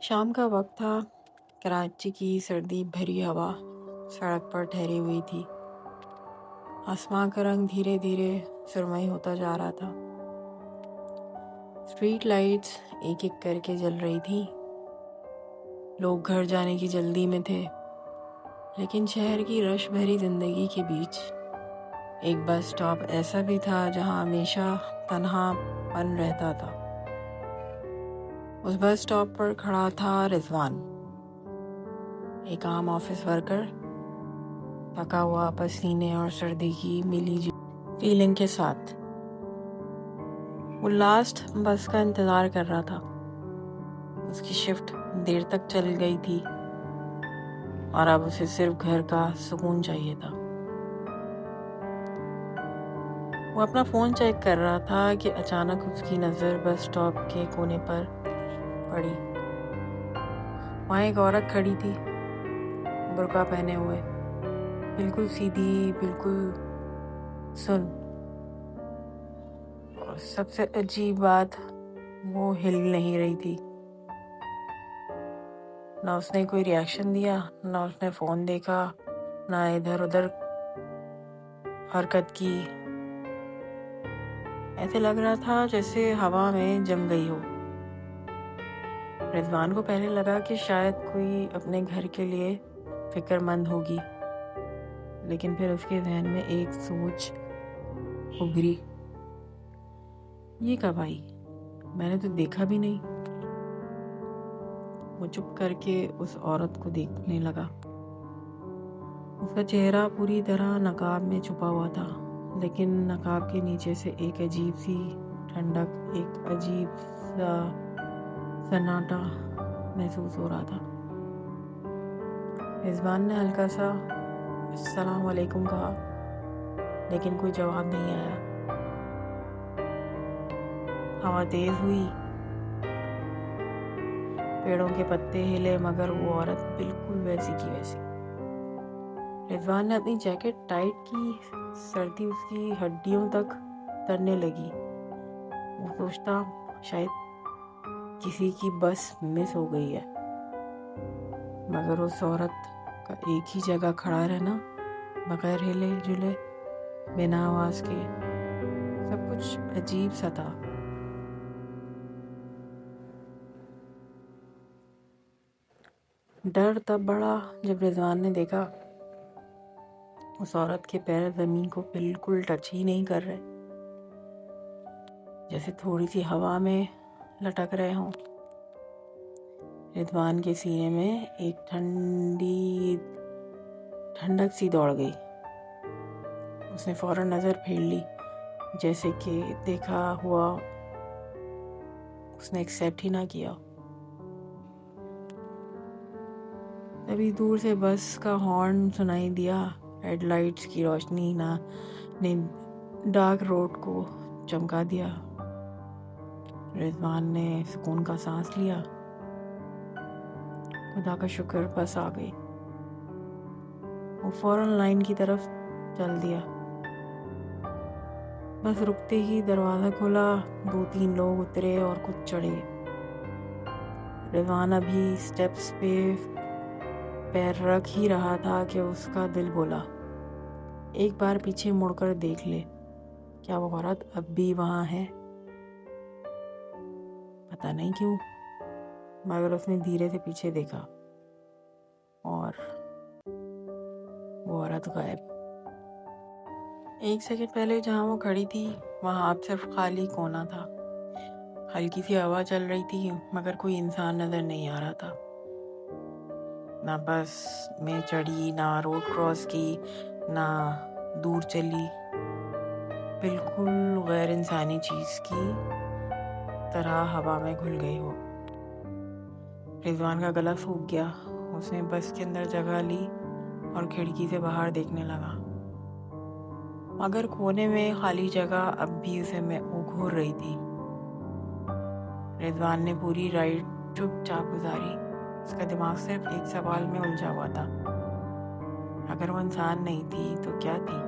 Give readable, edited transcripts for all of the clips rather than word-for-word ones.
शाम का वक्त था। कराची की सर्दी भरी हवा सड़क पर ठहरी हुई थी। आसमां का रंग धीरे धीरे सुरमई होता जा रहा था। स्ट्रीट लाइट्स एक एक करके जल रही थी। लोग घर जाने की जल्दी में थे, लेकिन शहर की रश भरी जिंदगी के बीच एक बस स्टॉप ऐसा भी था जहां हमेशा तन्हापन रहता था। उस बस स्टॉप पर खड़ा था रिजवान, एक आम ऑफिस वर्कर, थका हुआ पसीने और सर्दी की मिली फीलिंग के साथ। वो लास्ट बस का इंतज़ार कर रहा था। उसकी शिफ्ट देर तक चल गई थी और अब उसे सिर्फ घर का सुकून चाहिए था। वो अपना फ़ोन चेक कर रहा था कि अचानक उसकी नज़र बस स्टॉप के कोने पर पड़ी। वहाँ एक औरत खड़ी थी, बुर्का पहने हुए, बिल्कुल सीधी, बिल्कुल सुन। और सबसे अजीब बात, वो हिल नहीं रही थी। ना उसने कोई रिएक्शन दिया, ना उसने फ़ोन देखा, ना इधर उधर हरकत की। ऐसे लग रहा था जैसे हवा में जम गई हो। रिजवान को पहले लगा कि शायद कोई अपने घर के लिए फिक्रमंद होगी, लेकिन फिर उसके जहन में एक सोच उभरी। ये कब आई? मैंने तो देखा भी नहीं। वो चुप करके उस औरत को देखने लगा। उसका चेहरा पूरी तरह नकाब में छुपा हुआ था, लेकिन नकाब के नीचे से एक अजीब सी ठंडक, एक अजीब सा सन्नाटा महसूस हो रहा था। रिजवान ने हल्का सा अस्सलाम वालेकुम कहा, लेकिन कोई जवाब नहीं आया। हवा तेज हुई, पेड़ों के पत्ते हिले, मगर वो औरत बिल्कुल वैसी की वैसी। रिजवान ने अपनी जैकेट टाइट की, सर्दी उसकी हड्डियों तक तरने लगी। वो सोचता शायद किसी की बस मिस हो गई है, मगर उस औरत का एक ही जगह खड़ा रहना, बगैर हिले जुले, बिना आवाज के, सब कुछ अजीब सा था। डर तब बढ़ा जब रिजवान ने देखा उस औरत के पैर जमीन को बिल्कुल टच ही नहीं कर रहे, जैसे थोड़ी सी हवा में लटक रहे हों। रिजवान के सीने में एक ठंडक सी दौड़ गई। उसने फौरन नज़र फेर ली, जैसे कि देखा हुआ उसने एक्सेप्ट ही ना किया। तभी दूर से बस का हॉर्न सुनाई दिया। हेडलाइट्स की रोशनी ने डार्क रोड को चमका दिया। रिजवान ने सुकून का सांस लिया। खुदा का शुक्र, बस आ गई। वो फौरन लाइन की तरफ चल दिया। बस रुकते ही दरवाज़ा खुला, 2-3 लोग उतरे और कुछ चढ़े। रिजवान अभी स्टेप्स पे पैर रख ही रहा था कि उसका दिल बोला, एक बार पीछे मुड़कर देख ले, क्या वो औरत अब भी वहाँ है? पता नहीं क्यों, मगर उसने धीरे से पीछे देखा और वो औरत गायब। एक सेकंड पहले जहाँ वो खड़ी थी, वहाँ अब सिर्फ खाली कोना था। हल्की सी हवा चल रही थी, मगर कोई इंसान नजर नहीं आ रहा था। ना बस में चढ़ी, ना रोड क्रॉस की, ना दूर चली। बिल्कुल गैर इंसानी चीज की तरह हवा में घुल गई हो। रिजवान का गला सूख गया। उसने बस के अंदर जगह ली और खिड़की से बाहर देखने लगा, मगर कोने में खाली जगह अब भी उसे घूर रही थी। रिजवान ने पूरी राइड चुपचाप गुजारी। उसका दिमाग सिर्फ एक सवाल में उलझा हुआ था, अगर वो इंसान नहीं थी तो क्या थी?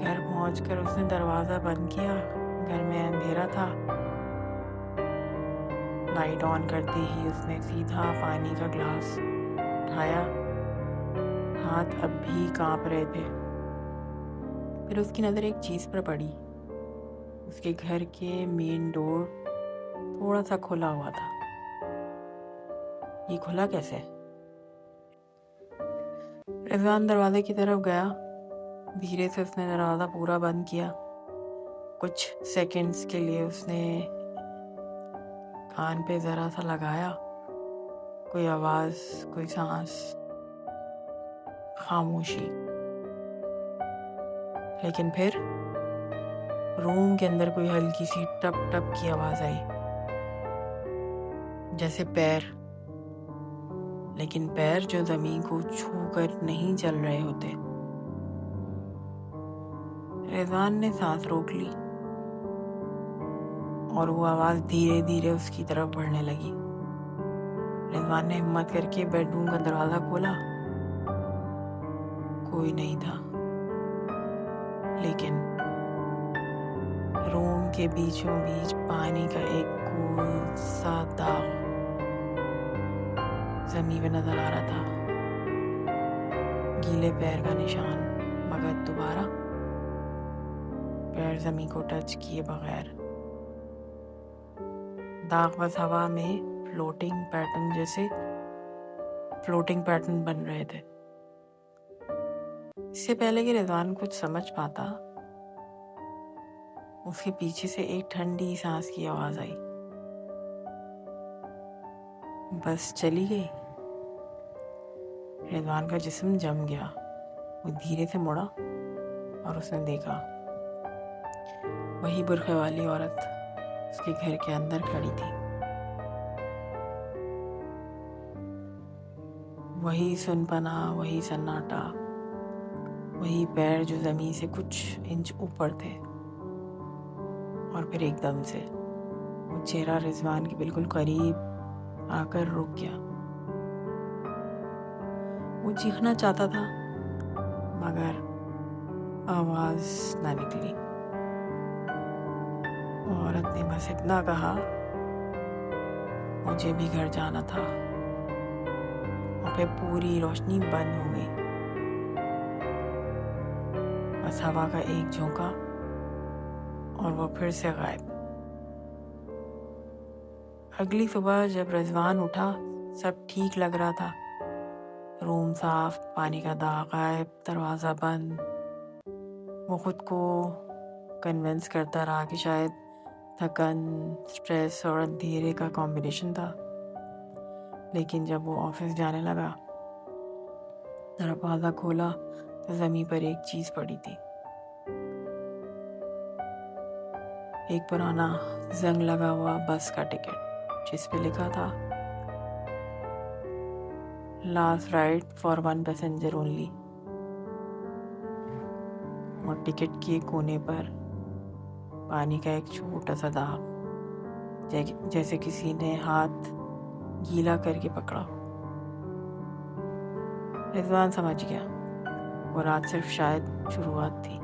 घर पहुंचकर उसने दरवाज़ा बंद किया। घर में अंधेरा था। लाइट ऑन करते ही उसने सीधा पानी का ग्लास उठाया। हाथ अब भी कांप रहे थे। फिर उसकी नज़र एक चीज़ पर पड़ी। उसके घर के मेन डोर थोड़ा सा खुला हुआ था। ये खुला कैसे? रिजवान दरवाजे की तरफ गया। धीरे से उसने दरवाज़ा पूरा बंद किया। कुछ सेकंड्स के लिए उसने कान पे ज़रा सा लगाया। कोई आवाज़, कोई सांस, खामोशी। लेकिन फिर रूम के अंदर कोई हल्की सी टप टप की आवाज़ आई, जैसे पैर, लेकिन पैर जो ज़मीन को छू कर नहीं चल रहे होते। रिजवान ने सांस रोक ली और वो आवाज़ धीरे धीरे उसकी तरफ बढ़ने लगी। रिजवान ने हिम्मत करके बेडरूम का दरवाज़ा खोला। कोई नहीं था, लेकिन रूम के बीचों बीच पानी का एक गोल सा दाग ज़मीन पे नजर आ रहा था। गीले पैर का निशान, मगर दोबारा पैर ज़मीन को टच किए बगैर। दाग बस हवा में फ्लोटिंग पैटर्न बन रहे थे। इससे पहले कि रिजवान कुछ समझ पाता, उसके पीछे से एक ठंडी सांस की आवाज आई। बस चली गई। रिजवान का जिस्म जम गया। वो धीरे से मुड़ा और उसने देखा वही बुरखे वाली औरत उसके घर के अंदर खड़ी थी। वही सुनपना, वही सन्नाटा, वही पैर जो जमीन से कुछ इंच ऊपर थे। और फिर एकदम से वो चेहरा रिजवान के बिल्कुल करीब आकर रुक गया। वो चीखना चाहता था, मगर आवाज ना निकली। औरत ने बस इतना कहा, मुझे भी घर जाना था। और फिर पूरी रोशनी बंद हो गई। बस हवा का एक झोंका और वो फिर से गायब। अगली सुबह जब रिजवान उठा, सब ठीक लग रहा था। रूम साफ, पानी का दाग गायब, दरवाज़ा बंद। वो खुद को कन्विंस करता रहा कि शायद थकन, स्ट्रेस और अंधेरे का कॉम्बिनेशन था। लेकिन जब वो ऑफिस जाने लगा, दरवाज़ा खोला तो ज़मीन पर एक चीज़ पड़ी थी। एक पुराना जंग लगा हुआ बस का टिकट, जिस पे लिखा था last ride for 1 passenger only. और टिकट के कोने पर पानी का एक छोटा सा दाग, जैसे किसी ने हाथ गीला करके पकड़ा। रिजवान समझ गया वो रात सिर्फ शायद शुरुआत थी।